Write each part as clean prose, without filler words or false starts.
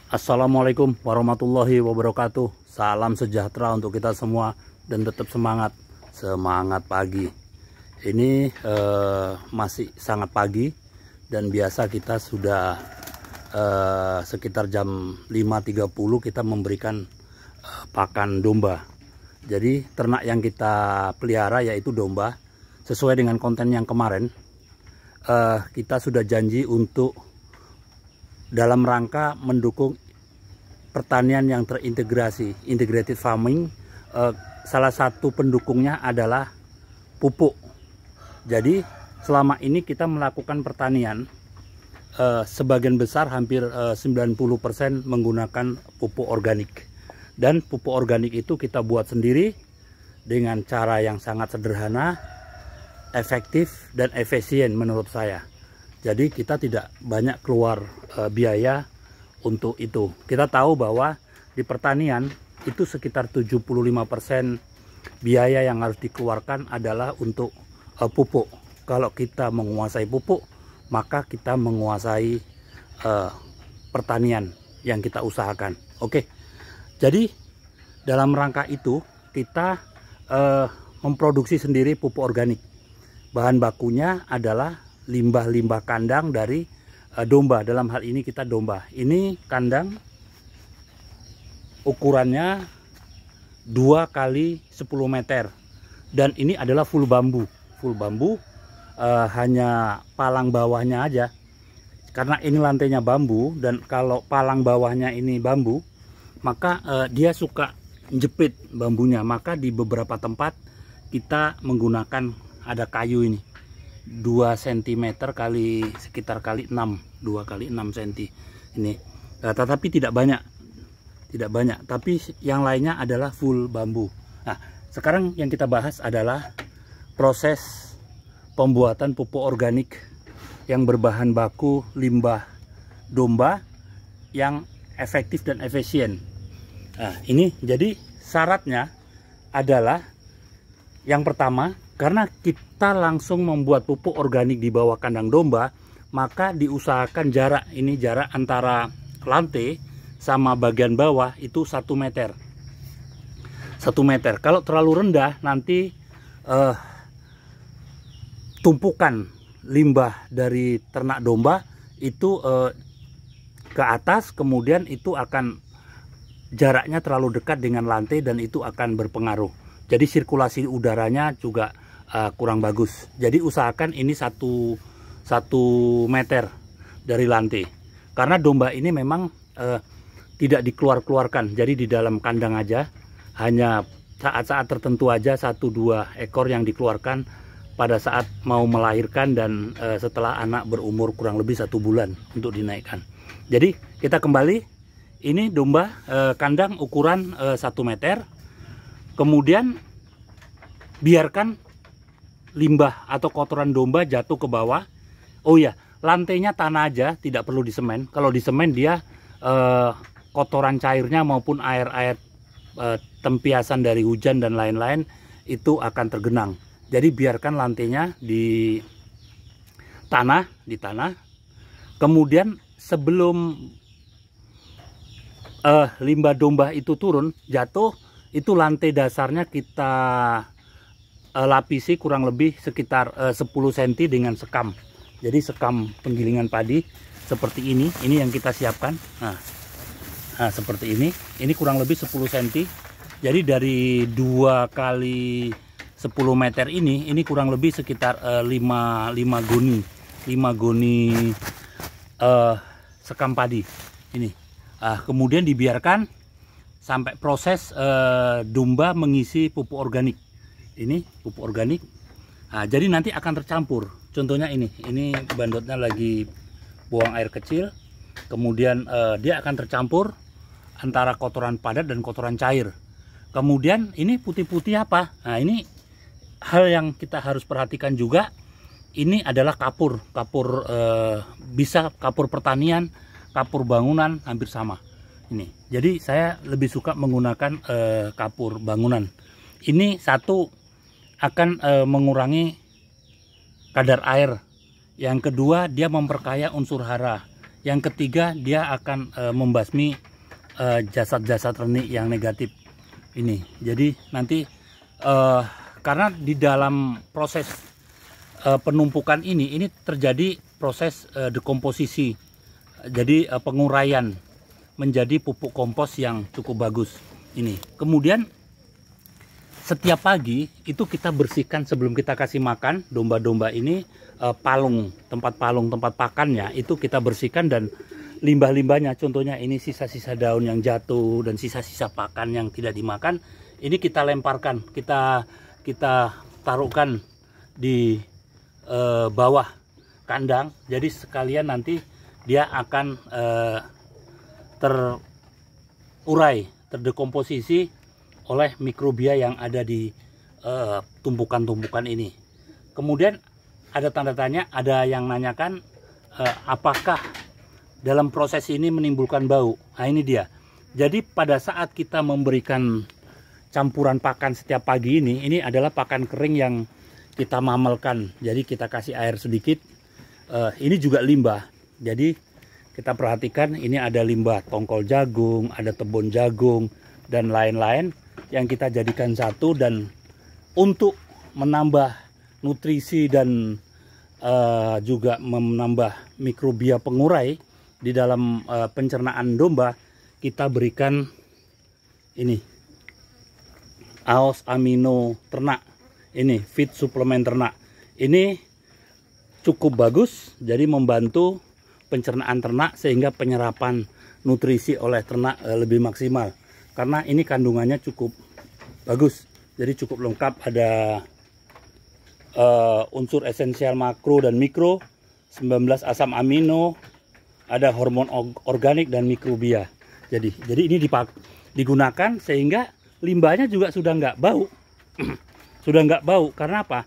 Assalamualaikum warahmatullahi wabarakatuh. Salam sejahtera untuk kita semua dan tetap semangat. Semangat pagi. Ini masih sangat pagi dan biasa kita sudah sekitar jam 5.30 kita memberikan pakan domba. Jadi ternak yang kita pelihara yaitu domba. Sesuai dengan konten yang kemarin, kita sudah janji untuk dalam rangka mendukung pertanian yang terintegrasi, integrated farming. Salah satu pendukungnya adalah pupuk. Jadi selama ini kita melakukan pertanian sebagian besar hampir 90% menggunakan pupuk organik. Dan pupuk organik itu kita buat sendiri dengan cara yang sangat sederhana, efektif dan efisien menurut saya. Jadi kita tidak banyak keluar biaya untuk itu. Kita tahu bahwa di pertanian itu sekitar 75% biaya yang harus dikeluarkan adalah untuk pupuk. Kalau kita menguasai pupuk, maka kita menguasai pertanian yang kita usahakan. Oke. Jadi dalam rangka itu kita memproduksi sendiri pupuk organik. Bahan bakunya adalah limbah-limbah kandang dari domba. Dalam hal ini kita domba. Ini kandang ukurannya 2 kali 10 meter. Dan ini adalah full bambu. Full bambu, hanya palang bawahnya aja. Karena ini lantainya bambu, dan kalau palang bawahnya ini bambu, maka dia suka jepit bambunya. Maka di beberapa tempat kita menggunakan ada kayu ini 2 cm kali sekitar kali 6, 2 kali 6 cm ini. Tetapi tidak banyak, tapi yang lainnya adalah full bambu. Nah, sekarang yang kita bahas adalah proses pembuatan pupuk organik yang berbahan baku limbah domba yang efektif dan efisien. Nah, ini jadi syaratnya adalah yang pertama, karena kita langsung membuat pupuk organik di bawah kandang domba, maka diusahakan jarak antara lantai sama bagian bawah itu 1 meter. 1 meter. Kalau terlalu rendah nanti tumpukan limbah dari ternak domba itu ke atas, kemudian itu akan jaraknya terlalu dekat dengan lantai dan itu akan berpengaruh. Jadi sirkulasi udaranya juga kurang bagus. Jadi usahakan ini 1 meter dari lantai. Karena domba ini memang tidak dikeluarkan. Jadi di dalam kandang aja, hanya saat-saat tertentu aja 1-2 ekor yang dikeluarkan pada saat mau melahirkan dan setelah anak berumur kurang lebih 1 bulan untuk dinaikkan. Jadi kita kembali, ini domba kandang ukuran 1 meter. Kemudian biarkan limbah atau kotoran domba jatuh ke bawah. Oh ya, lantainya tanah aja, tidak perlu disemen. Kalau disemen dia kotoran cairnya maupun air tempiasan dari hujan dan lain-lain itu akan tergenang. Jadi biarkan lantainya di tanah. Kemudian sebelum limbah domba itu turun, jatuh, itu lantai dasarnya kita lapisi kurang lebih sekitar 10 cm dengan sekam. Jadi sekam penggilingan padi seperti ini yang kita siapkan. Nah, seperti ini kurang lebih 10 cm. Jadi dari 2 kali 10 meter ini kurang lebih sekitar 5 goni sekam padi ini. Kemudian dibiarkan sampai proses domba mengisi pupuk organik. Ini pupuk organik. Jadi nanti akan tercampur. Contohnya ini bandotnya lagi buang air kecil. Kemudian dia akan tercampur antara kotoran padat dan kotoran cair. Kemudian ini putih-putih apa? Nah, ini hal yang kita harus perhatikan juga. Ini adalah kapur. Bisa kapur pertanian, kapur bangunan, hampir sama. Ini. Jadi saya lebih suka menggunakan kapur bangunan. Ini satu akan mengurangi kadar air. Yang kedua, dia memperkaya unsur hara. Yang ketiga, dia akan membasmi jasad-jasad renik yang negatif ini. Jadi nanti karena di dalam proses penumpukan ini terjadi proses dekomposisi, jadi penguraian menjadi pupuk kompos yang cukup bagus ini. Kemudian setiap pagi itu kita bersihkan sebelum kita kasih makan domba-domba ini, tempat pakannya itu kita bersihkan, dan limbah-limbahnya, contohnya ini sisa-sisa daun yang jatuh dan sisa-sisa pakan yang tidak dimakan, ini kita lemparkan, kita taruhkan di bawah kandang. Jadi sekalian nanti dia akan terurai, terdekomposisi oleh mikrobia yang ada di tumpukan-tumpukan ini. Kemudian ada tanda tanya, ada yang nanyakan apakah dalam proses ini menimbulkan bau. Nah ini dia. Jadi pada saat kita memberikan campuran pakan setiap pagi ini adalah pakan kering yang kita mamelkan. Jadi kita kasih air sedikit. Ini juga limbah. Jadi kita perhatikan, ini ada limbah tongkol jagung, ada tebon jagung, dan lain-lain yang kita jadikan satu. Dan untuk menambah nutrisi dan juga menambah mikrobia pengurai di dalam pencernaan domba, kita berikan ini AOS amino ternak, ini feed suplemen ternak. Ini cukup bagus, jadi membantu pencernaan ternak sehingga penyerapan nutrisi oleh ternak lebih maksimal, karena ini kandungannya cukup bagus. Jadi cukup lengkap, ada unsur esensial makro dan mikro, 19 asam amino, ada hormon organik dan mikrobia. Jadi ini digunakan sehingga limbahnya juga sudah nggak bau. Sudah nggak bau, karena apa?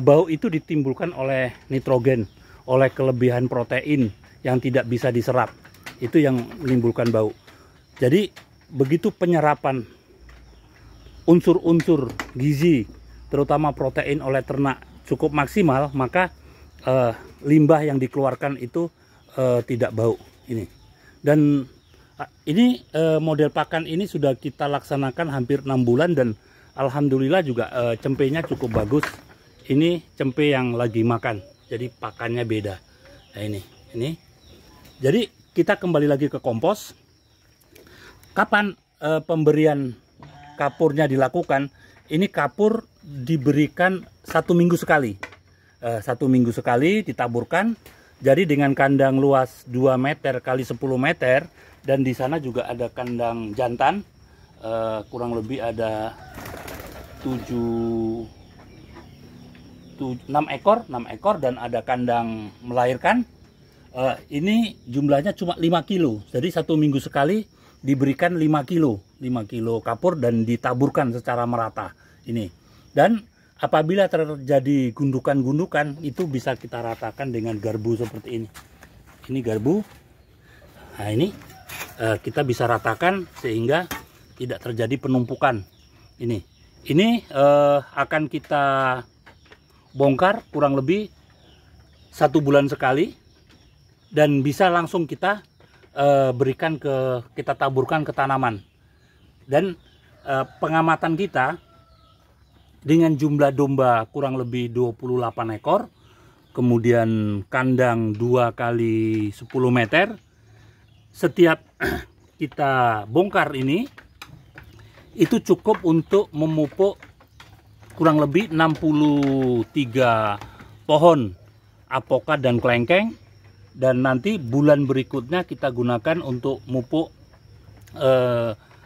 Bau itu ditimbulkan oleh nitrogen, oleh kelebihan protein yang tidak bisa diserap. Itu yang menimbulkan bau. Jadi begitu penyerapan unsur-unsur gizi, terutama protein oleh ternak cukup maksimal, maka limbah yang dikeluarkan itu tidak bau ini. Dan ini model pakan ini sudah kita laksanakan hampir 6 bulan, dan alhamdulillah juga cempenya cukup bagus. Ini cempe yang lagi makan, jadi pakannya beda. Nah ini. Jadi kita kembali lagi ke kompos. Kapan pemberian kapurnya dilakukan? Ini kapur diberikan 1 minggu sekali. 1 minggu sekali ditaburkan. Jadi dengan kandang luas 2 meter kali 10 meter, dan di sana juga ada kandang jantan, kurang lebih ada 6 ekor, dan ada kandang melahirkan. Ini jumlahnya cuma 5 kilo. Jadi 1 minggu sekali diberikan 5 kilo kapur dan ditaburkan secara merata ini. Dan apabila terjadi gundukan-gundukan, itu bisa kita ratakan dengan garbu seperti ini. Ini garbu. Nah ini kita bisa ratakan sehingga tidak terjadi penumpukan. Ini akan kita bongkar kurang lebih 1 bulan sekali, dan bisa langsung kita kita taburkan ke tanaman. Dan pengamatan kita dengan jumlah domba kurang lebih 28 ekor, kemudian kandang 2 kali 10 meter, setiap kita bongkar ini itu cukup untuk memupuk kurang lebih 63 pohon apokat dan kelengkeng. Dan nanti bulan berikutnya kita gunakan untuk mupuk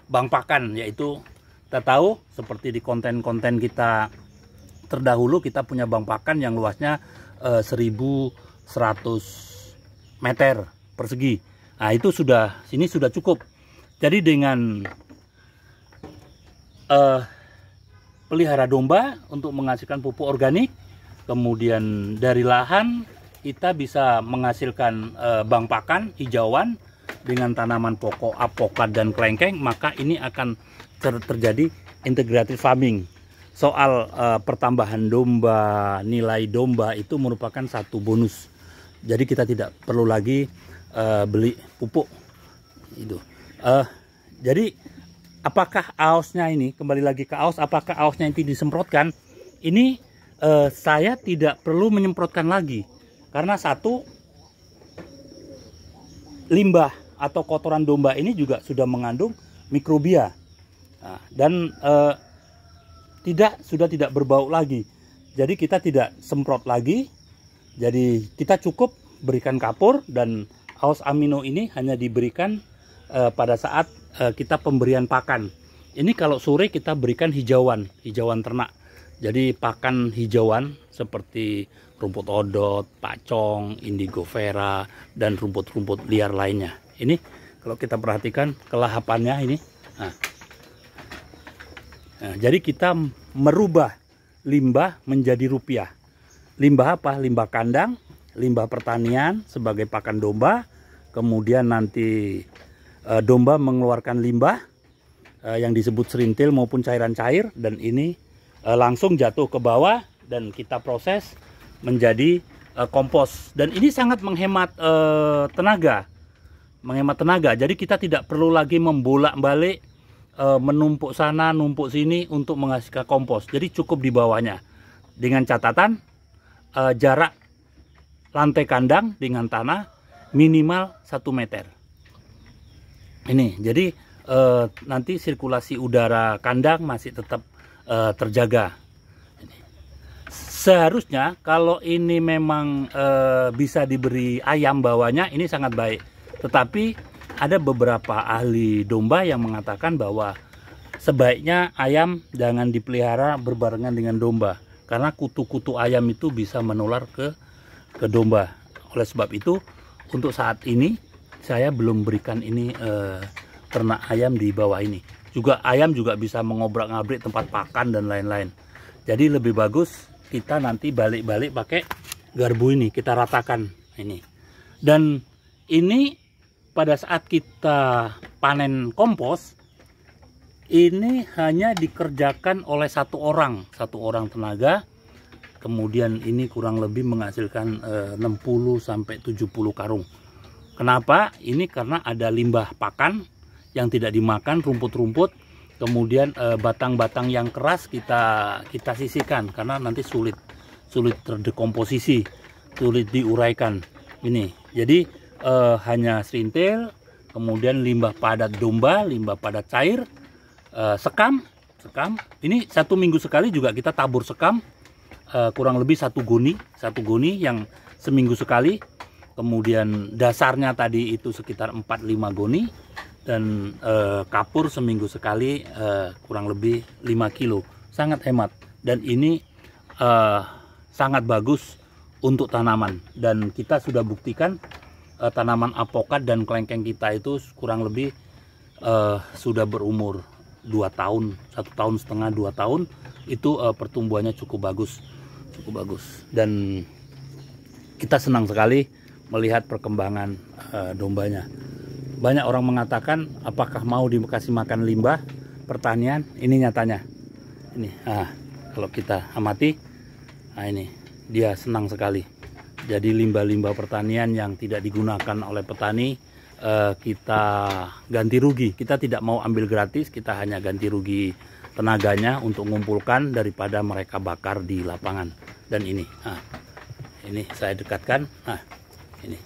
bang pakan, yaitu kita tahu seperti di konten-konten kita terdahulu, kita punya bang pakan yang luasnya 1100 meter persegi. Nah itu sini sudah cukup. Jadi dengan pelihara domba untuk menghasilkan pupuk organik, kemudian dari lahan kita bisa menghasilkan bang pakan hijauan dengan tanaman pokok apokat dan kelengkeng, maka ini akan terjadi integrated farming. Soal pertambahan domba, nilai domba itu merupakan satu bonus Jadi kita tidak perlu lagi beli pupuk itu. Jadi apakah aosnya ini, kembali lagi ke aos, apakah aosnya itu disemprotkan? Ini saya tidak perlu menyemprotkan lagi, karena satu, limbah atau kotoran domba ini juga sudah mengandung mikrobia. Nah, dan sudah tidak berbau lagi. Jadi kita tidak semprot lagi. Jadi kita cukup berikan kapur, dan aos amino ini hanya diberikan pada saat kita pemberian pakan. Ini kalau sore kita berikan hijauan ternak. Jadi pakan hijauan seperti rumput odot, pacong, indigo vera, dan rumput-rumput liar lainnya. Ini kalau kita perhatikan kelahapannya ini. Nah, jadi kita merubah limbah menjadi rupiah. Limbah apa? Limbah kandang, limbah pertanian sebagai pakan domba. Kemudian nanti domba mengeluarkan limbah yang disebut serintil maupun cairan cair, dan ini langsung jatuh ke bawah dan kita proses menjadi kompos. Dan ini sangat menghemat tenaga. Jadi kita tidak perlu lagi membolak-balik, menumpuk sana, numpuk sini untuk menghasilkan kompos. Jadi cukup di bawahnya. Dengan catatan jarak lantai kandang dengan tanah minimal 1 meter. Ini, jadi nanti sirkulasi udara kandang masih tetap terjaga. Seharusnya kalau ini memang bisa diberi ayam bawahnya, ini sangat baik. Tetapi ada beberapa ahli domba yang mengatakan bahwa sebaiknya ayam jangan dipelihara berbarengan dengan domba, karena kutu-kutu ayam itu bisa menular ke domba. Oleh sebab itu, untuk saat ini saya belum berikan ini ternak ayam di bawah ini. Juga ayam juga bisa mengobrak-ngabrik tempat pakan dan lain-lain. Jadi lebih bagus kita nanti balik-balik pakai garbu ini, kita ratakan ini. Dan ini pada saat kita panen kompos, ini hanya dikerjakan oleh satu orang tenaga. Kemudian ini kurang lebih menghasilkan 60 sampai 70 karung. Kenapa? Ini karena ada limbah pakan yang tidak dimakan, rumput-rumput, kemudian batang-batang yang keras kita sisihkan karena nanti sulit terdekomposisi, sulit diuraikan. Ini. Jadi hanya serintil, kemudian limbah padat domba, limbah padat cair, sekam. Ini 1 minggu sekali juga kita tabur sekam, kurang lebih 1 goni yang seminggu sekali. Kemudian dasarnya tadi itu sekitar 4-5 goni, dan kapur seminggu sekali kurang lebih 5 kilo. Sangat hemat, dan ini sangat bagus untuk tanaman. Dan kita sudah buktikan tanaman apokat dan kelengkeng kita itu kurang lebih sudah berumur 2 tahun, 1,5 tahun, 2 tahun, itu pertumbuhannya cukup bagus. Dan kita senang sekali melihat perkembangan dombanya. Banyak orang mengatakan, apakah mau dikasih makan limbah pertanian? Ini nyatanya. Ini, kalau kita amati, ini dia senang sekali. Jadi limbah-limbah pertanian yang tidak digunakan oleh petani, kita ganti rugi. Kita tidak mau ambil gratis, kita hanya ganti rugi tenaganya untuk mengumpulkan daripada mereka bakar di lapangan. Dan ini, ini saya dekatkan. Ini.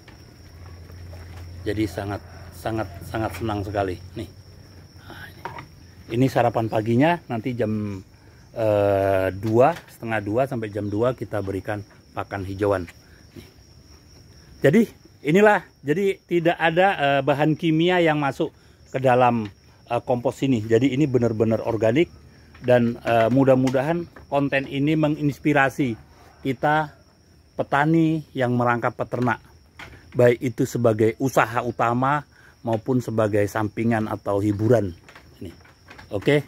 Jadi sangat senang sekali. Nih. Ini sarapan paginya, nanti jam 2, setengah 2 sampai jam 2 kita berikan pakan hijauan. Nih. Jadi inilah, jadi tidak ada bahan kimia yang masuk ke dalam kompos ini. Jadi ini benar-benar organik, dan mudah-mudahan konten ini menginspirasi kita petani yang merangkap peternak, baik itu sebagai usaha utama maupun sebagai sampingan atau hiburan. Ini. Oke.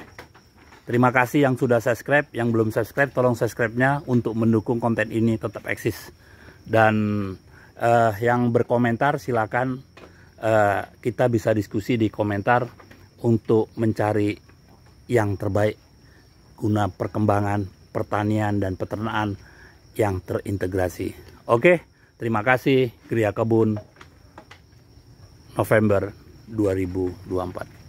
Terima kasih yang sudah subscribe, yang belum subscribe tolong subscribe-nya untuk mendukung konten ini tetap eksis. Dan yang berkomentar silakan, kita bisa diskusi di komentar untuk mencari yang terbaik guna perkembangan pertanian dan peternakan yang terintegrasi. Oke. Terima kasih, Gria Kebun November 2024.